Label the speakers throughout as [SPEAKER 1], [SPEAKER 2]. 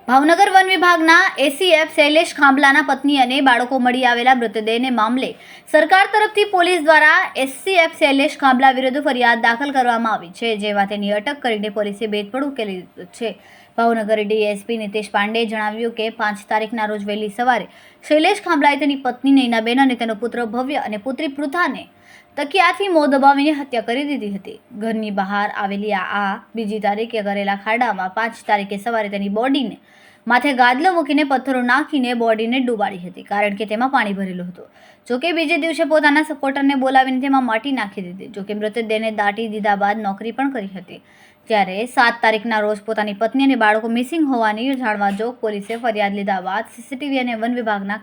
[SPEAKER 1] Bhavnagar one વિભાગના ACF Shailesh ખાંભલાના પત્ની અને બાળકો મળી આવેલા મૃતદેહને મામલે સરકાર તરફથી પોલીસ દ્વારા એસીએફ શૈલેષ ખાંભલા વિરુદ્ધ ફરિયાદ દાખલ કરવામાં આવી છે, જેમાં તેની અટક કરીને પોલીસે ભેદપડ ઉકેલી દીધો છે। ભાવનગર ડીએસપી નીતેશ પાંડેએ જણાવ્યું કે 5 તારીખના રોજ વહેલી સવારે શૈલેષ ખાંભલાએ તેની પત્ની નૈનાબેન અને તેનો પુત્ર ભવ્ય અને પુત્રી પૃથાને તકિયાથી મોં દબાવીને હત્યા કરી દીધી હતી। ઘરની બહાર આવેલી આ બીજી તારીખે કરેલા ખાડામાં 5 તારીખે સવારે તેની બોડીને માથે ગાદલો મૂકીને પથ્થરો નાખીને બોડીને ડૂબાડી હતી, કારણ કે તેમાં પાણી ભરેલું હતું। જોકે બીજે દિવસે પોતાના સપોર્ટરને બોલાવીને તેમાં માટી નાખી દીધી। જોકે મૃતદેહને દાટી દીધા બાદ નોકરી પણ કરી હતી। ત્યારે 7 તારીખના રોજ પોતાની પત્ની અને બાળકો મિસિંગ હોવાની જાણવા જોગ પોલીસે ફરિયાદ લીધા બાદ સીસીટીવી અને વન વિભાગના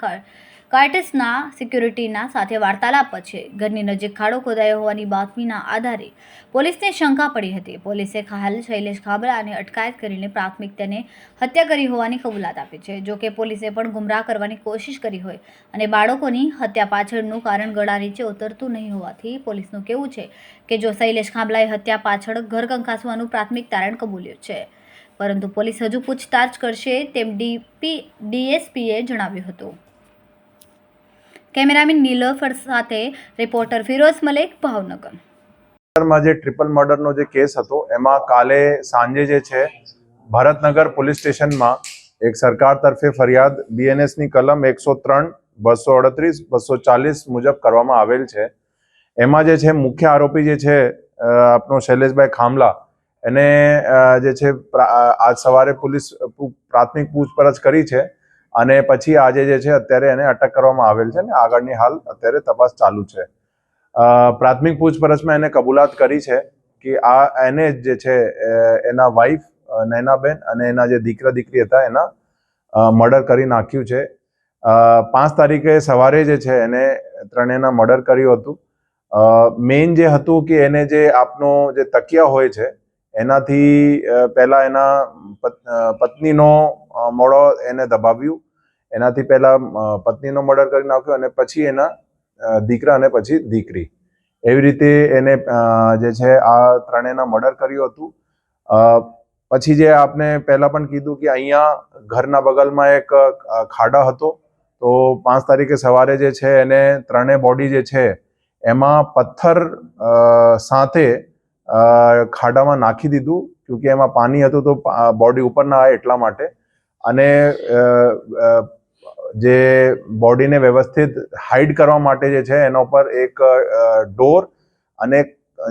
[SPEAKER 1] કાર્ટેસના સિક્યુરિટીના સાથે વાર્તાલાપ પછી ઘરની નજીક ખાડો ખોદાયો હોવાની બાતમીના આધારે પોલીસને શંકા પડી હતી। પોલીસે હાલ શૈલેષ ખાંભલાને અટકાયત કરીને પ્રાથમિક તેને હત્યા કરી હોવાની કબૂલાત આપી છે। જોકે પોલીસે પણ ગુમરાહ કરવાની કોશિશ કરી હોય અને બાળકોની હત્યા પાછળનું કારણ ગળા નીચે ઉતરતું નહીં હોવાથી પોલીસનું કહેવું છે કે જો શૈલેષ ખાંભલાએ હત્યા પાછળ ઘર કંકાસવાનું પ્રાથમિક તારણ કબૂલ્યું છે, પરંતુ પોલીસ હજુ પૂછતાછ કરશે તેમ ડીએસપીએ જણાવ્યું હતું। કેમેરામેન નીલોફર સાથે રિપોર્ટર ફિરોઝ મલેક, ભાવનગર।
[SPEAKER 2] માં જે ટ્રિપલ મર્ડરનો જે કેસ હતો એમાં કાલે સાંજે જે છે ભરતનગર પોલીસ સ્ટેશનમાં એક સરકાર તરફે ફરિયાદ બીએનએસની કલમ 103, 238, 240 મુજબ કરવામાં આવેલ છે। એમાં જે છે મુખ્ય આરોપી જે છે આપણો શૈલેષભાઈ ખાંભલા એને જે છે આજ સવારે પોલીસ પ્રાથમિક પૂછપરછ કરી છે અને પછી આજે જે છે અત્યારે એને અટક કરવામાં આવેલ છે ને આગળની હાલ અત્યારે તપાસ ચાલુ છે। પ્રાથમિક પૂછપરછમાં એને કબૂલાત કરી છે કે આ એને જે છે એના વાઈફ નૈનાબેન અને એના જે દીકરા દીકરી હતા એના મર્ડર કરી નાખ્યું છે। 5 તારીખે સવારે જે છે એને ત્રણેયના મર્ડર કર્યું હતું। મેઇન જે હતું કે એને જે આપનો જે તકિયા હોય છે એનાથી પહેલા એના પત્નીનો મોઢો એને દબાવ્યું, એનાથી પહેલા પત્નીનો મર્ડર કરી નાખ્યો અને પછી એના દીકરા અને પછી દીકરી, એવી રીતે એને જે છે આ ત્રણેયના મર્ડર કર્યું હતું। પછી જે આપને પહેલા પણ કીધું કે અહીંયા ઘરના બગલમાં એક ખાડા હતો, તો 5 તારીખે સવારે જે છે એને ત્રણેય બોડી જે છે એમાં પથ્થર સાથે ખાડામાં નાખી દીધું, કેમકે એમાં પાણી હતું તો બોડી ઉપર ના આવે એટલા માટે। અને જે બોડીને વ્યવસ્થિત હાઇડ કરવા માટે જે છે એના ઉપર એક ડોર અને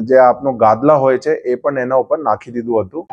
[SPEAKER 2] જે આપનું ગાદલા હોય છે એ પણ એના ઉપર નાખી દીધું હતું।